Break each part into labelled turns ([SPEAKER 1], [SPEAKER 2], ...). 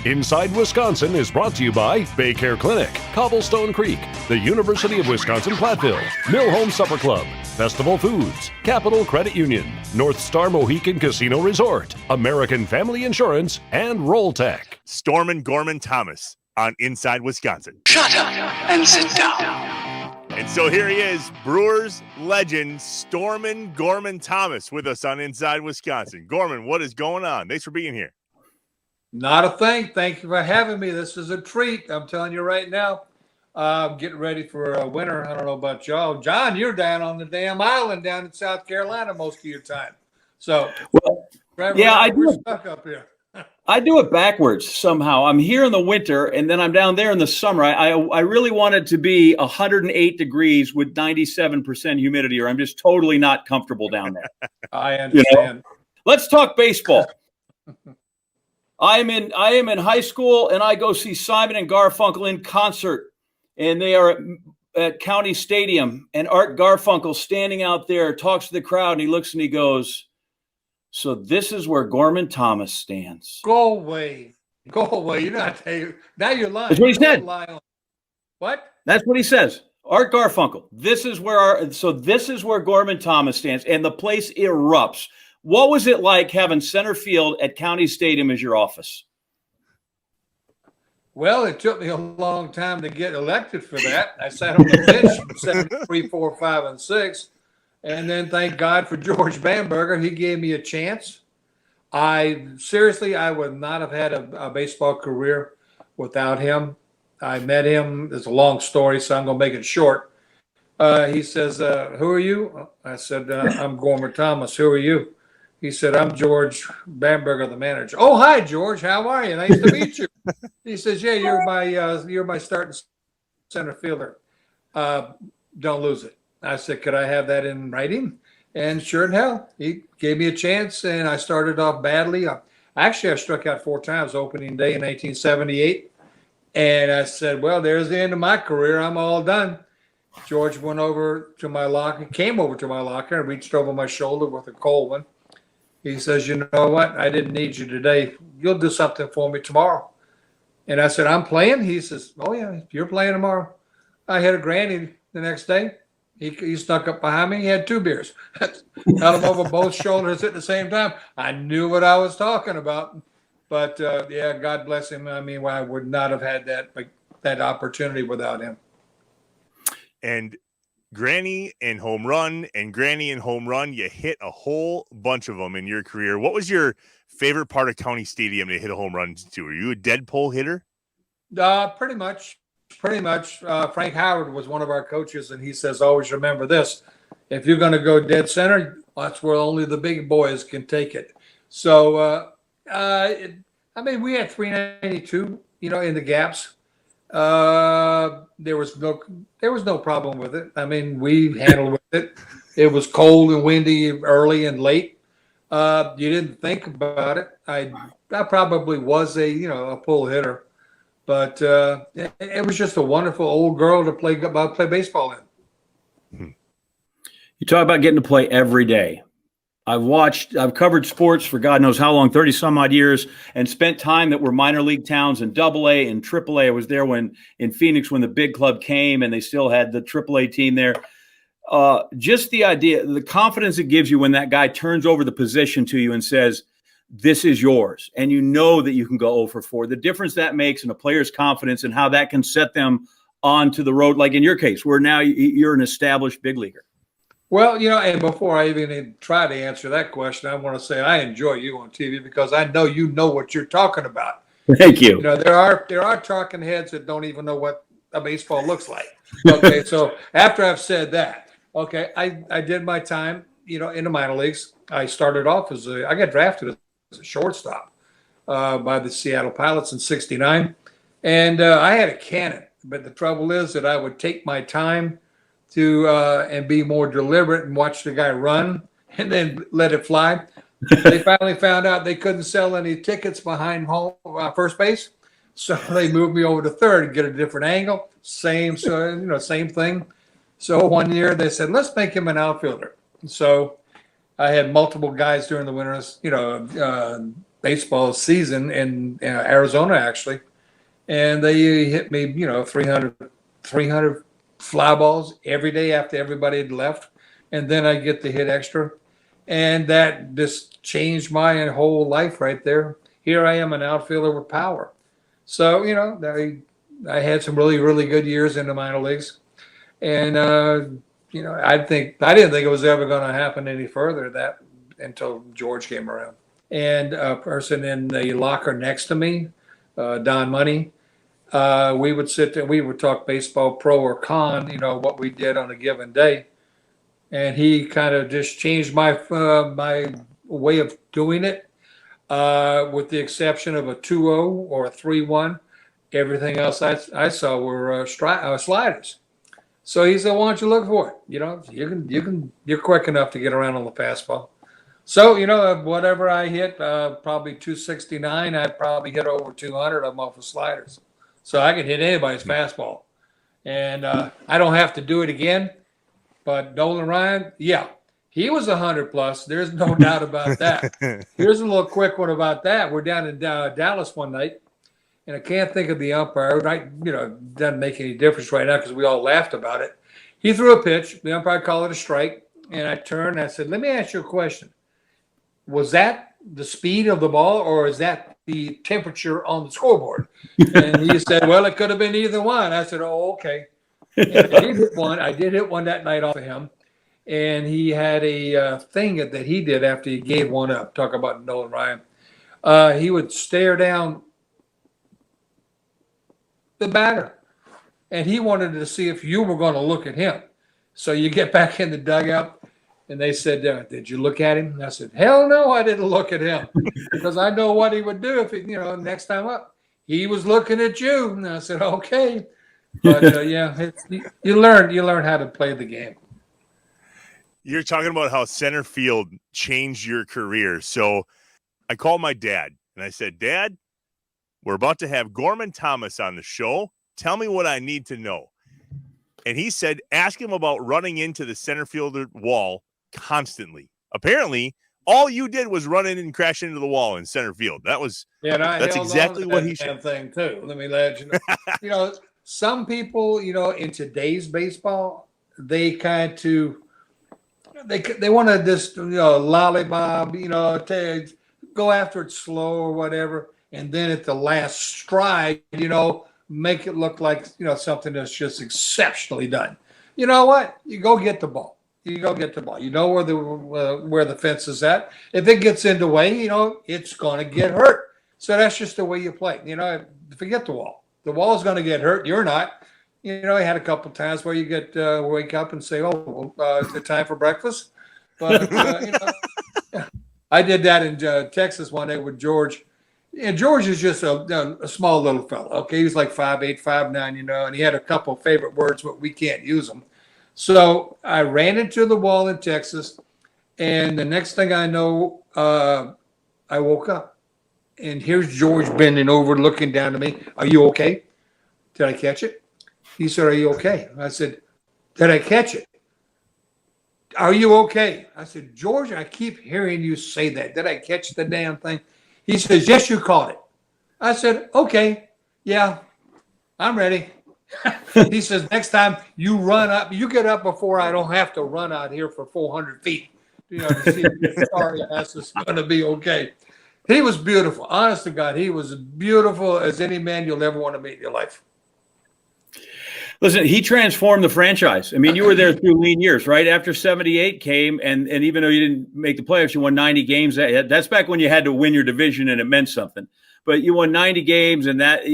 [SPEAKER 1] Inside Wisconsin is brought to you by Baycare Clinic, Cobblestone Creek, the University of Wisconsin-Platteville, Mill Home Supper Club, Festival Foods, Capital Credit Union, North Star Mohican Casino Resort, American Family Insurance, and Rolltech.
[SPEAKER 2] Stormin' Gorman Thomas on Inside Wisconsin.
[SPEAKER 3] Shut up and sit down.
[SPEAKER 2] And so here he is, Brewers legend Stormin' Gorman Thomas with us on Inside Wisconsin. Gorman, what is going on? Thanks for being here.
[SPEAKER 4] Not a thing. Thank you for having me. This is a treat. I'm telling you right now. I'm getting ready for a winter. I don't know about y'all. John, you're down on the damn island down in South Carolina most of your time. So,
[SPEAKER 5] well, I do.
[SPEAKER 4] We're stuck up here.
[SPEAKER 5] I do it backwards somehow. I'm here in the winter, and then I'm down there in the summer. I really want it to be 108 degrees with 97% humidity, or I'm just totally not comfortable down there.
[SPEAKER 4] I understand.
[SPEAKER 5] Let's talk baseball. I am in high school, and I go see Simon and Garfunkel in concert, and they are at County Stadium. And Art Garfunkel standing out there talks to the crowd, and he looks and he goes, "So this is where Gorman Thomas stands."
[SPEAKER 4] Go away. You're not now. You're lying.
[SPEAKER 5] That's what he said.
[SPEAKER 4] What?
[SPEAKER 5] That's what he says. Art Garfunkel. This is where Gorman Thomas stands, and the place erupts. What was it like having center field at County Stadium as your office?
[SPEAKER 4] Well, it took me a long time to get elected for that. I sat on the bench from 73, 4, 5, and 6. And then thank God for George Bamberger. He gave me a chance. I would not have had a baseball career without him. I met him. It's a long story, so I'm going to make it short. He says, "Who are you?" I said, "I'm Gorman Thomas. Who are you?" He said, "I'm George Bamberger, the manager." "Oh, hi, George. How are you? Nice to meet you." He says, "Yeah, you're my starting center fielder. Don't lose it." I said, "Could I have that in writing?" And sure in hell, he gave me a chance, and I started off badly. I struck out 4 times opening day in 1978. And I said, "Well, there's the end of my career. I'm all done." George came over to my locker, and reached over my shoulder with a cold one. He says, "You know what? I didn't need you today. You'll do something for me tomorrow." And I said, "I'm playing?" He says, "Oh, yeah, you're playing tomorrow." I hit a granny the next day. He snuck up behind me. He had 2 beers. Held him over both shoulders at the same time. I knew what I was talking about. But, God bless him. I mean, I would not have had that opportunity without him.
[SPEAKER 2] And granny and home run, you hit a whole bunch of them in your career. What was your favorite part of County Stadium to hit a home run to? Were you a dead pole hitter?
[SPEAKER 4] Pretty much. Frank Howard was one of our coaches, and he says, "Always remember this. If you're going to go dead center, that's where only the big boys can take it." So, we had 392, in the gaps. There was no problem with it. I mean, we handled it. It was cold and windy early and late. You didn't think about it. I probably was a pull hitter. But it was just a wonderful old girl to play baseball in.
[SPEAKER 5] You talk about getting to play every day. I've covered sports for God knows how long, 30 some odd years, and spent time that were minor league towns in AA and AAA. I was there in Phoenix when the big club came and they still had the AAA team there. Just the idea, the confidence it gives you when that guy turns over the position to you and says, "This is yours," and you know that you can go 0 for 4. The difference that makes in a player's confidence and how that can set them onto the road, like in your case, where now you're an established big leaguer.
[SPEAKER 4] Well, and before I even try to answer that question, I want to say I enjoy you on TV because I know you know what you're talking about.
[SPEAKER 5] Thank you.
[SPEAKER 4] There are talking heads that don't even know what a baseball looks like. Okay, so after I've said that, okay, I did my time, in the minor leagues. I started off I got drafted as a shortstop by the Seattle Pilots in '69, and I had a cannon. But the trouble is that I would take my time to and be more deliberate and watch the guy run and then let it fly. They finally found out they couldn't sell any tickets behind first base, so they moved me over to third and get a different angle. Same thing. So one year they said, "Let's make him an outfielder." So I had multiple guys during the winters, baseball season in Arizona, actually. And they hit me, 300 fly balls every day after everybody had left. And then I get to hit extra. And that just changed my whole life right there. Here I am, an outfielder with power. So, I had some really, really good years in the minor leagues. And, I didn't think it was ever going to happen any further until George came around. And a person in the locker next to me, Don Money, we would sit there, we would talk baseball, pro or con, what we did on a given day. And he kind of just changed my way of doing it, with the exception of a 2-0 or a 3-1. Everything else I saw were sliders. So he said, "Why don't you look for it? You're quick enough to get around on the fastball." So whatever I hit, probably 269, I'd probably hit over 200 of them off of sliders. So I could hit anybody's fastball, and I don't have to do it again. But Nolan Ryan, yeah, he was 100 plus. There's no doubt about that. Here's a little quick one about that. We're down in Dallas one night, and I can't think of the umpire. Right, doesn't make any difference right now because we all laughed about it. He threw a pitch. The umpire called it a strike, and I turned and I said, "Let me ask you a question. Was that the speed of the ball, or is that the temperature on the scoreboard?" And he said, "Well, it could have been either one." I said, "Oh, okay." And I did hit one that night off of him, and he had a thing that he did after he gave one up. Talk about Nolan Ryan. He would stare down the batter, and he wanted to see if you were going to look at him. So you get back in the dugout, and they said, "Did you look at him?" And I said, "Hell no, I didn't look at him because I know what he would do if he, next time up. He was looking at you." And I said, "Okay." But you learn how to play the game.
[SPEAKER 2] You're talking about how center field changed your career. So I called my dad and I said, "Dad, we're about to have Gorman Thomas on the show. Tell me what I need to know." And he said, "Ask him about running into the center fielder wall constantly." Apparently, all you did was run in and crash into the wall in center field. That's exactly what he said.
[SPEAKER 4] Thing too. Let me let you know. Some people, in today's baseball, they kind of they want to just lollipop, go after it slow or whatever, and then at the last stride, make it look like something that's just exceptionally done. You know what? You go get the ball. You know where the fence is at. If it gets in the way, it's going to get hurt. So that's just the way you play. Forget the wall. The wall's going to get hurt. You're not. I had a couple of times where you get wake up and say, "Oh, is it time for breakfast?" But I did that in Texas one day with George. And George is just a small little fella. Okay, he's like 5'8", 5'9", and he had a couple of favorite words, but we can't use them. So I ran into the wall in Texas, and the next thing I know, I woke up. And here's George bending over, looking down to me. "Are you okay? Did I catch it?" He said, "Are you okay?" I said, "Did I catch it? Are you okay?" I said, "George, I keep hearing you say that. Did I catch the damn thing?" He says, "Yes, you caught it." I said, "Okay, yeah, I'm ready." He says, "Next time you get up before I don't have to run out here for 400 feet, to see if your sorry ass is going to be okay." He was beautiful. Honest to God, he was as beautiful as any man you'll ever want to meet in your life.
[SPEAKER 5] Listen, he transformed the franchise. I mean, you were there through lean years, right? After 78 came, and even though you didn't make the playoffs, you won 90 games. That's back when you had to win your division and it meant something. But you won 90 games, and that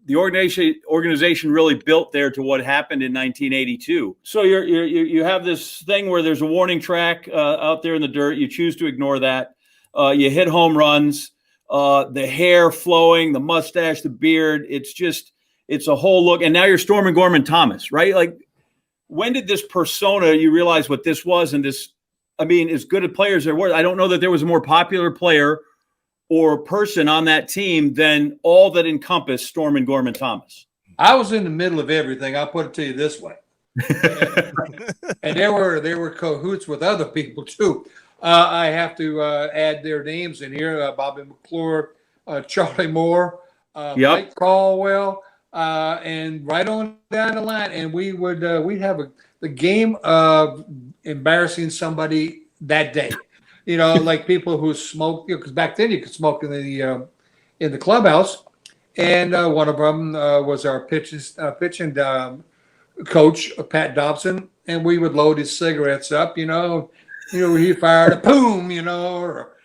[SPEAKER 5] the organization really built there to what happened in 1982. So you have this thing where there's a warning track out there in the dirt. You choose to ignore that. You hit home runs, the hair flowing, the mustache, the beard. It's a whole look. And now you're storming Gorman Thomas, right? Like, when did this persona, you realize what this was? And this, as good a player as there were, I don't know that there was a more popular player or person on that team than all that encompassed storming Gorman Thomas.
[SPEAKER 4] I was in the middle of everything. I'll put it to you this way. And there were cahoots with other people too. I have to add their names in here: Bobby McClure, Charlie Moore, Mike Caldwell, and right on down the line. And we'd have the game of embarrassing somebody that day. Like people who smoke, because back then you could smoke in the clubhouse. And one of them was our pitching coach, Pat Dobson, and we would load his cigarettes up. He fired a boom, or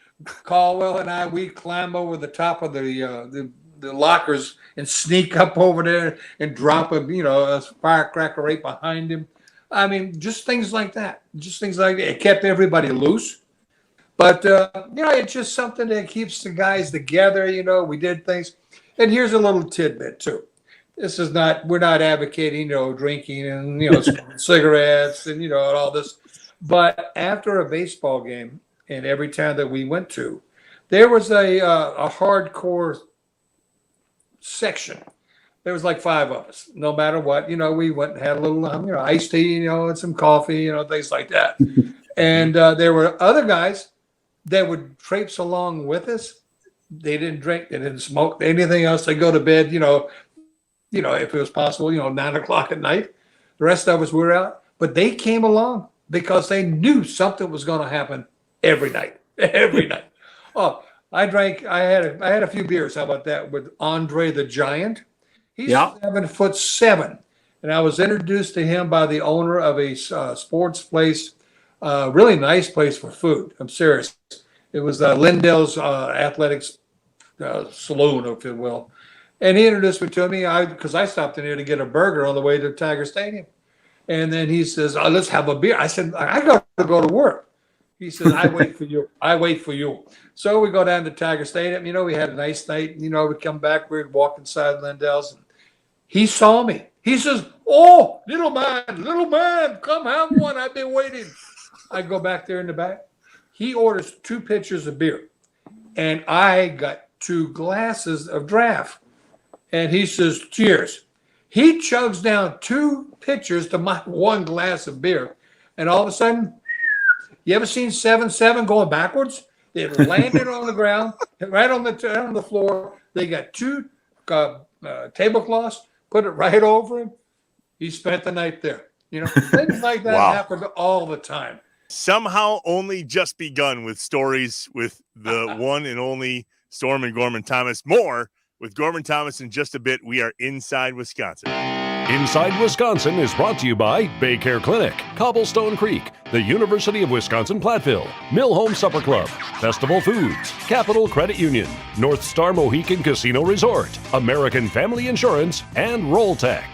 [SPEAKER 4] Caldwell and I, we climb over the top of the lockers and sneak up over there and drop a firecracker right behind him. I mean, just things like that. It kept everybody loose. But, it's just something that keeps the guys together. We did things. And here's a little tidbit, too. We're not advocating, drinking and, cigarettes and, and all this. But after a baseball game, and every town that we went to, there was a hardcore section. There was like 5 of us. No matter what, we went and had a little, iced tea, and some coffee, things like that. And there were other guys that would traipse along with us. They didn't drink, they didn't smoke, anything else. They go to bed, if it was possible, 9:00 at night. The rest of us were out, but they came along because they knew something was going to happen every night. Oh, I had a few beers. How about that with Andre the Giant? He's 7'7", and I was introduced to him by the owner of a sports place, really nice place for food. I'm serious. It was Lindell's Athletics Saloon, if you will. And he introduced me to me because I stopped in here to get a burger on the way to Tiger Stadium. And then he says, let's have a beer. I said, I got to go to work. He says, I wait for you. So we go down to Tiger Stadium. We had a nice night. We come back. We'd walk inside Lindell's. And he saw me. He says, oh, little man, come have one. I've been waiting. I go back there in the back. He orders 2 pitchers of beer, and I got 2 glasses of draft. And he says, cheers. He chugs down 2 pitchers to my 1 glass of beer. And all of a sudden, you ever seen 7-7 going backwards? They landed on the ground, right on the floor. They got 2 tablecloths, put it right over him. He spent the night there. Things like that happen all the time.
[SPEAKER 2] Somehow only just begun with stories with the one and only Storm and Gorman Thomas. More with Gorman Thomas in just a bit. We are Inside Wisconsin.
[SPEAKER 1] Inside Wisconsin is brought to you by Baycare Clinic, Cobblestone Creek, the University of Wisconsin-Platteville, Mill Home Supper Club, Festival Foods, Capital Credit Union, North Star Mohican Casino Resort, American Family Insurance, and Roll Tech.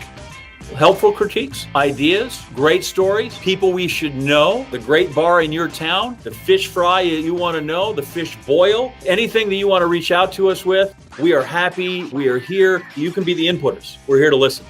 [SPEAKER 5] Helpful critiques, ideas, great stories, people we should know, the great bar in your town, the fish fry you want to know, the fish boil, anything that you want to reach out to us with. We are happy. We are here. You can be the inputters. We're here to listen.